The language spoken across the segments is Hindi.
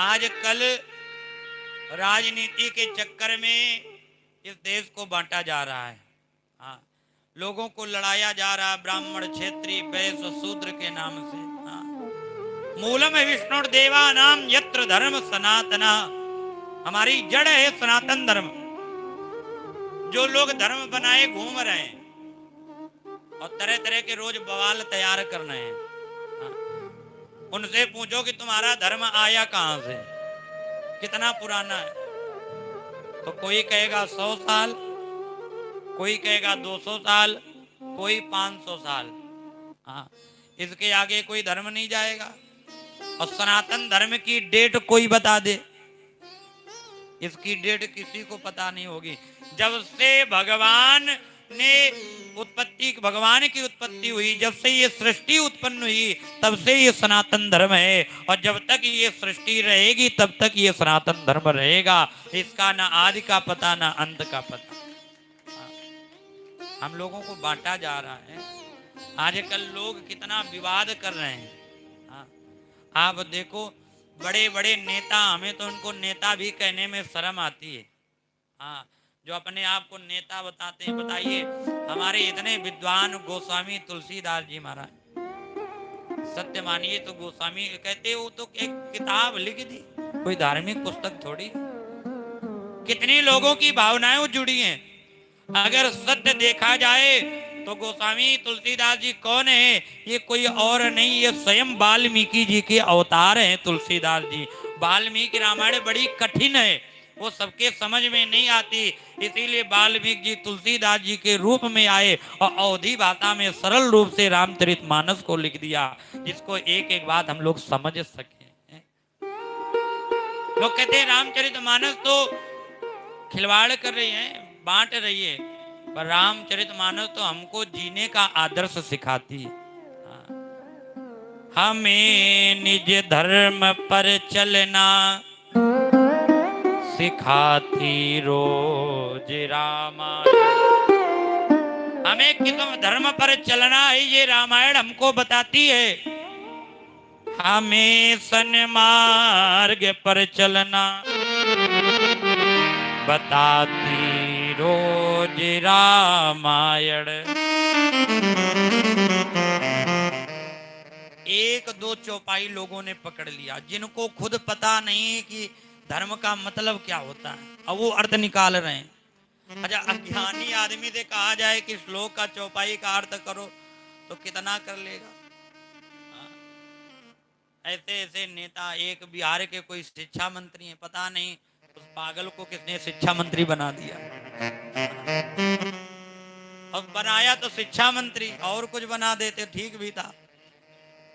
आजकल राजनीति के चक्कर में इस देश को बांटा जा रहा है। हाँ, लोगों को लड़ाया जा रहा है ब्राह्मण, क्षेत्रीय, वैश्य, शूद्र के नाम से। हाँ, मूलम विष्णु देवा नाम यत्र धर्म सनातना। हमारी जड़ है सनातन धर्म। जो लोग धर्म बनाए घूम रहे हैं और तरह तरह के रोज बवाल तैयार कर रहे हैं, हाँ, उनसे पूछो कि तुम्हारा धर्म आया कहां से, कितना पुराना है। तो कोई कहेगा 100 साल, कोई कहेगा 200 साल, कोई 500 साल। हाँ, इसके आगे कोई धर्म नहीं जाएगा। और सनातन धर्म की डेट कोई बता दे, इसकी डेट किसी को पता नहीं होगी। जब से भगवान की उत्पत्ति हुई, जब से ये सृष्टि उत्पन्न हुई, तब से ये सनातन धर्म है। और जब तक ये सृष्टि रहेगी तब तक ये सनातन धर्म रहेगा। इसका ना आदि का पता ना अंत का पता। हम लोगों को बांटा जा रहा है। आजकल लोग कितना विवाद कर रहे हैं। आप देखो, बड़े बड़े नेता, हमें तो उनको नेता भी कहने में शर्म आती है। हाँ, जो अपने आप को नेता बताते हैं। बताइए, हमारे इतने विद्वान गोस्वामी तुलसीदास जी महाराज, सत्य मानिए तो गोस्वामी कहते वो तो एक किताब लिख दी, कोई धार्मिक पुस्तक थोड़ी। कितनी लोगों की भावनाएं जुड़ी हैं। अगर सत्य देखा जाए तो गोस्वामी तुलसीदास जी कौन है? ये कोई और नहीं, ये स्वयं वाल्मीकि जी के अवतार हैं तुलसीदास जी। वाल्मीकि रामायण बड़ी कठिन है, वो सबके समझ में नहीं आती, इसीलिए वाल्मीकि जी तुलसीदास जी के रूप में आए और अवधी भाषा में सरल रूप से रामचरितमानस को लिख दिया, जिसको एक एक बात हम लोग समझ सके। लोग कहते हैं रामचरितमानस तो खिलवाड़ कर रही है, बांट रही है, पर रामचरितमानस तो हमको जीने का आदर्श सिखाती है। हमें निज धर्म पर चलना सिखाती रोज रामायण। हमें किस धर्म पर चलना है ये रामायण हमको बताती है। हमें सन्मार्ग पर चलना बताती रोज रामायण। एक दो चौपाई लोगों ने पकड़ लिया, जिनको खुद पता नहीं कि धर्म का मतलब क्या होता है, अब वो अर्थ निकाल रहे हैं। अच्छा, अज्ञानी आदमी से कहा जाए कि श्लोक का चौपाई का अर्थ करो तो कितना कर लेगा। ऐसे ऐसे नेता, एक बिहार के कोई शिक्षा मंत्री है, पता नहीं उस पागल को किसने शिक्षा मंत्री बना दिया। अब बनाया तो शिक्षा मंत्री, और कुछ बना देते ठीक भी था।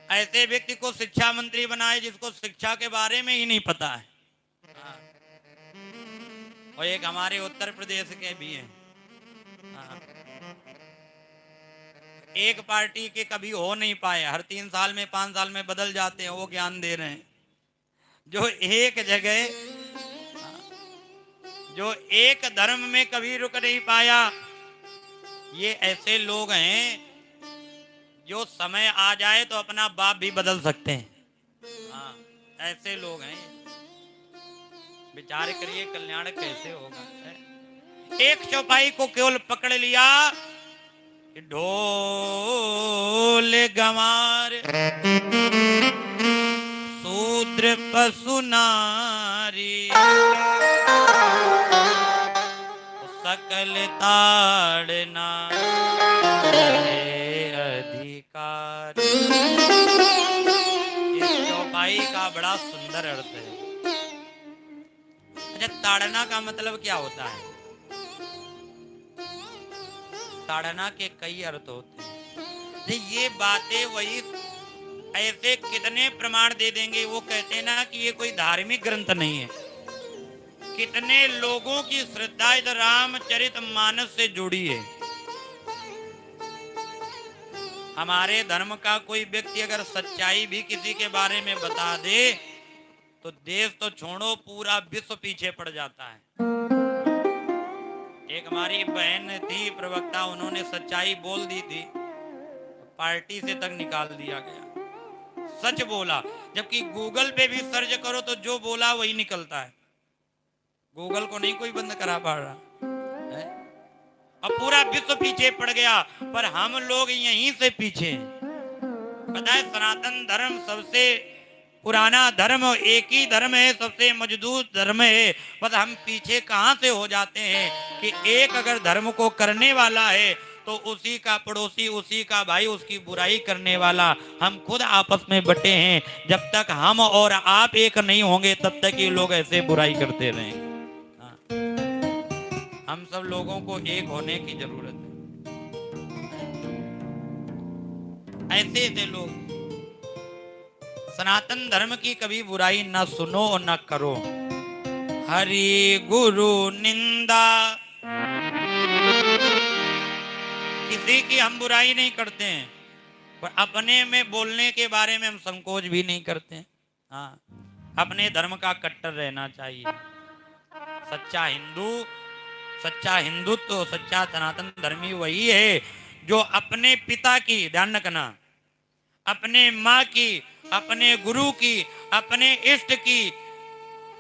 ऐसे व्यक्ति को शिक्षा मंत्री बनाए जिसको शिक्षा के बारे में ही नहीं पता है। और एक हमारे उत्तर प्रदेश के भी हैं। एक पार्टी के कभी हो नहीं पाए, हर 3 साल में 5 साल में बदल जाते हैं, वो ज्ञान दे रहे हैं। जो एक धर्म में कभी रुक नहीं पाया, ये ऐसे लोग हैं जो समय आ जाए तो अपना बाप भी बदल सकते हैं। हाँ, ऐसे लोग हैं। विचार करिए कल्याण कैसे होगा। एक चौपाई को केवल पकड़ लिया, ढोल गंवार शूद्र पशु नारी सकल ताड़ना अधिकार। इस चौपाई का बड़ा सुंदर अर्थ है। अच्छा, ताड़ना का मतलब क्या होता है? ताड़ना के कई अर्थ होते हैं। ये बातें वही ऐसे कितने प्रमाण दे देंगे। वो कहते हैं ना कि ये कोई धार्मिक ग्रंथ नहीं है। कितने लोगों की श्रद्धा इस रामचरितमानस से जुड़ी है। हमारे धर्म का कोई व्यक्ति अगर सच्चाई भी किसी के बारे में बता दे तो देश तो छोड़ो, पूरा विश्व पीछे पड़ जाता है। एक हमारी बहन थी प्रवक्ता, उन्होंने सच्चाई बोल दी थी, पार्टी से तक निकाल दिया गया। सच बोला। जबकि गूगल पे भी सर्च करो तो जो बोला वही निकलता है। गूगल को नहीं कोई बंद करा पा रहा है। अब पूरा विश्व पीछे पड़ गया, पर हम लोग यहीं से पीछे हैं। पता है, सनातन धर्म सबसे पुराना धर्म, एक ही धर्म है, सबसे मजबूत धर्म है। बस हम पीछे कहां से हो जाते हैं कि एक अगर धर्म को करने वाला है तो उसी का पड़ोसी, उसी का भाई उसकी बुराई करने वाला। हम खुद आपस में बटे हैं। जब तक हम और आप एक नहीं होंगे तब तक ये लोग ऐसे बुराई करते रहेंगे। हाँ। हम सब लोगों को एक होने की जरूरत है। ऐसे ऐसे लोग, सनातन धर्म की कभी बुराई न सुनो और न करो। हरि गुरु निंदा, किसी की हम बुराई नहीं करते हैं, पर अपने में बोलने के बारे में हम संकोच भी नहीं करते हैं। हाँ, अपने धर्म का कट्टर रहना चाहिए। सच्चा हिंदू, सच्चा हिंदुत्व, सच्चा सनातन धर्मी वही है जो अपने पिता की, ध्यान रखना, अपने माँ की, अपने गुरु की, अपने इष्ट की,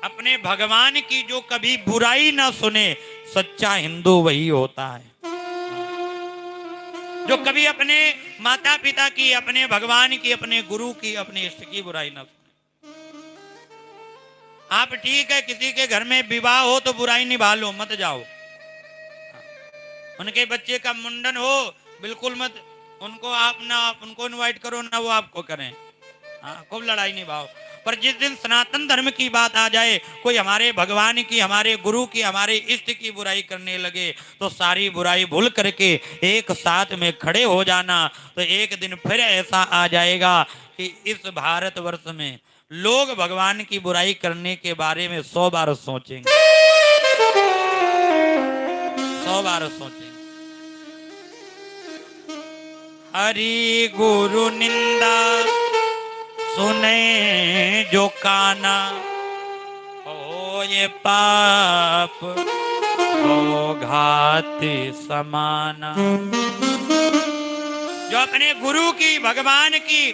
अपने भगवान की जो कभी बुराई ना सुने। सच्चा हिंदू वही होता है जो कभी अपने माता पिता की, अपने भगवान की, अपने गुरु की, अपने इष्ट की बुराई ना सुने। आप ठीक है, किसी के घर में विवाह हो तो बुराई निभा लो, मत जाओ। उनके बच्चे का मुंडन हो, बिल्कुल मत, उनको आप ना उनको इनवाइट करो ना वो आपको करें। हाँ, खूब लड़ाई निभाओ। पर जिस दिन सनातन धर्म की बात आ जाए, कोई हमारे भगवान की, हमारे गुरु की, हमारे इष्ट की बुराई करने लगे तो सारी बुराई भूल करके एक साथ में खड़े हो जाना। तो एक दिन फिर ऐसा आ जाएगा कि इस भारतवर्ष में लोग भगवान की बुराई करने के बारे में 100 बार सोचेंगे, 100 बार सोचेंगे। हरि गुरु निंदा सुने जो काना, हो ये पाप हो घाति समाना। जो अपने गुरु की, भगवान की,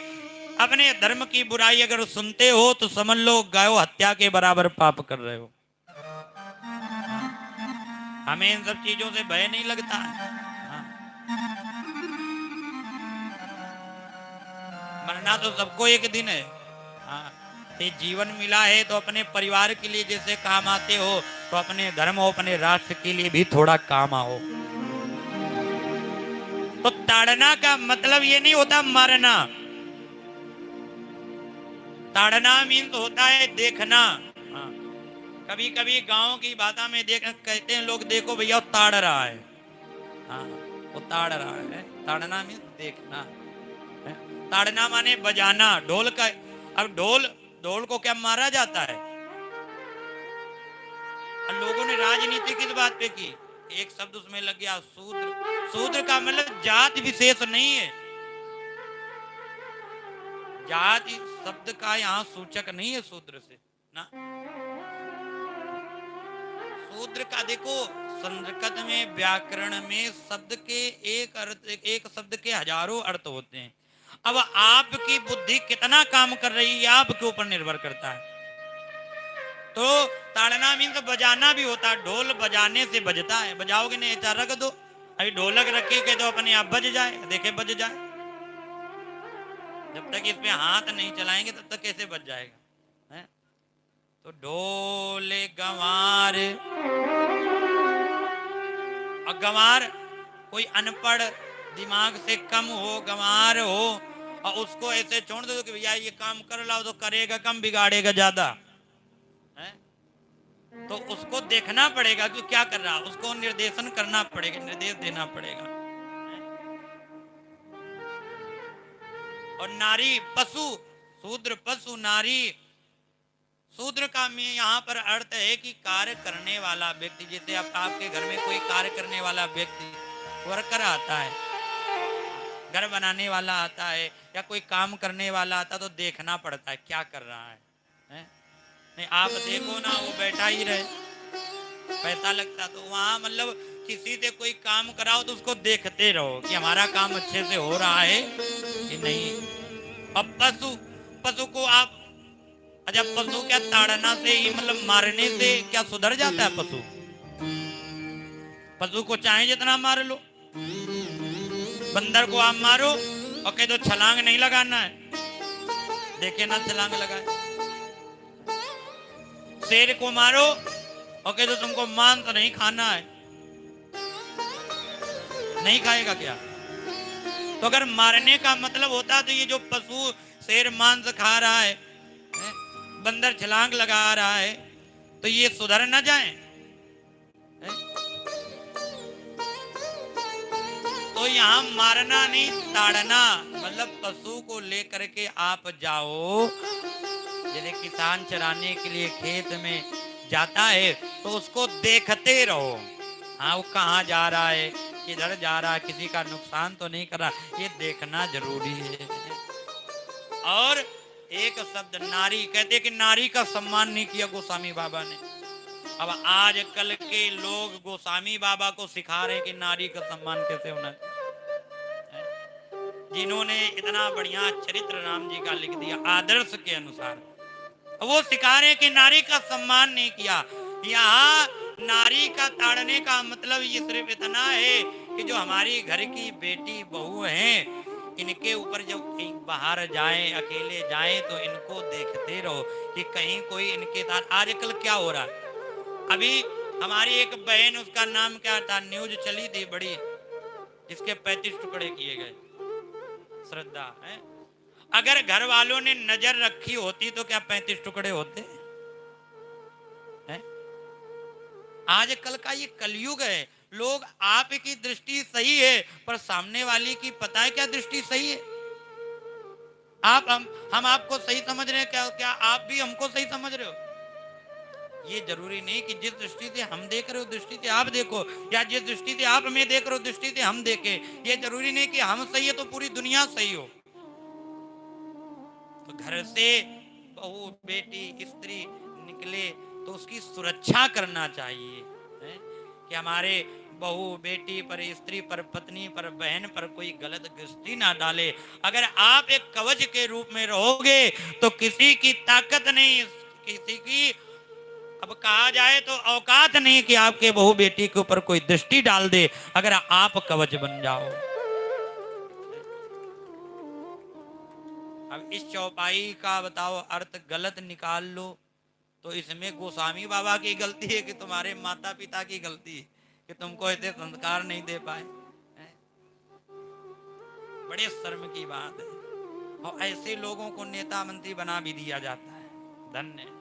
अपने धर्म की बुराई अगर सुनते हो तो समझ लो गायो हत्या के बराबर पाप कर रहे हो। हमें इन सब चीजों से भय नहीं लगता है। मरना तो सबको एक दिन है। हाँ, ये जीवन मिला है तो अपने परिवार के लिए जैसे काम आते हो तो अपने धर्म और अपने राष्ट्र के लिए भी थोड़ा काम आओ। तो ताड़ना का मतलब ये नहीं होता मरना। ताड़ना मीन्स होता है देखना। हाँ, कभी कभी गांव की भाषा में कहते हैं लोग, देखो भैया वो ताड़ रहा है। हाँ, वो ताड़ रहा है। ताड़ना मीन्स देखना। ताड़ना माने बजाना, ढोल का। अब ढोल को क्या मारा जाता है? और लोगों ने राजनीति किस बात पे की? एक शब्द उसमें लग गया, शूद्र। शूद्र का मतलब जात विशेष नहीं है। जाति शब्द का यहाँ सूचक नहीं है शूद्र से ना। शूद्र का देखो, संस्कृत में, व्याकरण में शब्द के एक अर्थ, एक शब्द के हजारों अर्थ होते हैं। अब आपकी बुद्धि कितना काम कर रही है आपके ऊपर निर्भर करता है। तो ताड़ना मीन्स बजाना भी होता है। ढोल बजाने से बजता है। बजाओगे नहीं, ऐसा रख दो, अभी ढोलक रखे के तो अपने आप बज जाए, देखे बज जाए। जब तक इस पे हाथ नहीं चलाएंगे तब तक कैसे बज जाएगा है? तो ढोल गंवार, और गंवार कोई अनपढ़, दिमाग से कम हो, गंवार हो, और उसको ऐसे छोड़ दो कि भैया ये काम कर लाओ, तो करेगा कम, बिगाड़ेगा ज्यादा है। तो उसको देखना पड़ेगा कि क्या कर रहा है, उसको निर्देशन करना पड़ेगा, निर्देश देना पड़ेगा। और नारी पशु, शूद्र पशु, नारी शूद्र का में यहाँ पर अर्थ है कि कार्य करने वाला व्यक्ति। जैसे अब आपके घर में कोई कार्य करने वाला व्यक्ति, वर्कर आता है, घर बनाने वाला आता है, या कोई काम करने वाला आता है, तो देखना पड़ता है क्या कर रहा है? नहीं आप देखो ना, वो बैठा ही रहे, पैसा लगता। तो वहां मतलब किसी से कोई काम कराओ तो उसको देखते रहो कि हमारा काम अच्छे से हो रहा है कि नहीं। अब पशु, पशु को आप, अच्छा पशु क्या ताड़ना से ही मतलब मारने से क्या सुधर जाता है पशु? पशु को चाहे जितना मार लो, बंदर को आप मारो और कह दो छलांग नहीं लगाना है, देखे ना छलांग लगाए। शेर को मारो और कह दो तुमको मांस नहीं खाना है, नहीं खाएगा क्या? तो अगर मारने का मतलब होता तो ये जो पशु शेर मांस खा रहा है, बंदर छलांग लगा रहा है, तो ये सुधर ना जाए? तो यहाँ मारना नहीं ताड़ना, मतलब पशु को लेकर के आप जाओ। जैसे किसान चराने के लिए खेत में जाता है तो उसको देखते रहो, हाँ वो कहाँ जा रहा है, किधर जा रहा है, किसी का नुकसान तो नहीं कर रहा, ये देखना जरूरी है। और एक शब्द नारी, कहते कि नारी का सम्मान नहीं किया गोस्वामी बाबा ने। अब आजकल के लोग गोस्वामी बाबा को सिखा रहे हैं कि नारी का सम्मान कैसे होना चाहिए। जिन्होंने इतना बढ़िया चरित्र राम जी का लिख दिया आदर्श के अनुसार, वो सिखा रहे हैं कि नारी का सम्मान नहीं किया। यहाँ नारी का ताड़ने का मतलब ये सिर्फ इतना है कि जो हमारी घर की बेटी बहू हैं, इनके ऊपर जब कहीं बाहर जाए, अकेले जाए, तो इनको देखते रहो कि कहीं कोई इनके साथ। आजकल क्या हो रहा है, अभी हमारी एक बहन, उसका नाम क्या था, न्यूज चली थी बड़ी, जिसके 35 टुकड़े किए गए, श्रद्धा है। अगर घर वालों ने नजर रखी होती तो क्या 35 टुकड़े होते हैं? आजकल का ये कलयुग है, लोग आपकी दृष्टि सही है पर सामने वाले की पता है क्या दृष्टि सही है। आप हम आपको सही समझ रहे हैं, क्या क्या आप भी हमको सही समझ रहे हो? ये जरूरी नहीं कि जिस दृष्टि से हम देख रहे हो दृष्टि से आप देखो, या जिस दृष्टि से आप हमें देख रहे हो दृष्टि से हम देखें। ये जरूरी नहीं कि हम सही है तो पूरी दुनिया सही हो। तो घर से बहू बेटी स्त्री निकले तो उसकी सुरक्षा करना चाहिए, है? कि हमारे बहू बेटी पर, स्त्री पर, पत्नी पर, बहन पर कोई गलत दृष्टि ना डाले। अगर आप एक कवच के रूप में रहोगे तो किसी की ताकत नहीं, किसी की, अब कहा जाए तो औकात नहीं कि आपके बहू बेटी के ऊपर कोई दृष्टि डाल दे, अगर आप कवच बन जाओ। अब इस चौपाई का बताओ अर्थ गलत निकाल लो तो इसमें गोस्वामी बाबा की गलती है कि तुम्हारे माता पिता की गलती है कि तुमको ऐसे संस्कार नहीं दे पाए? बड़े शर्म की बात है। और ऐसे लोगों को नेता मंत्री बना भी दिया जाता है। धन्य।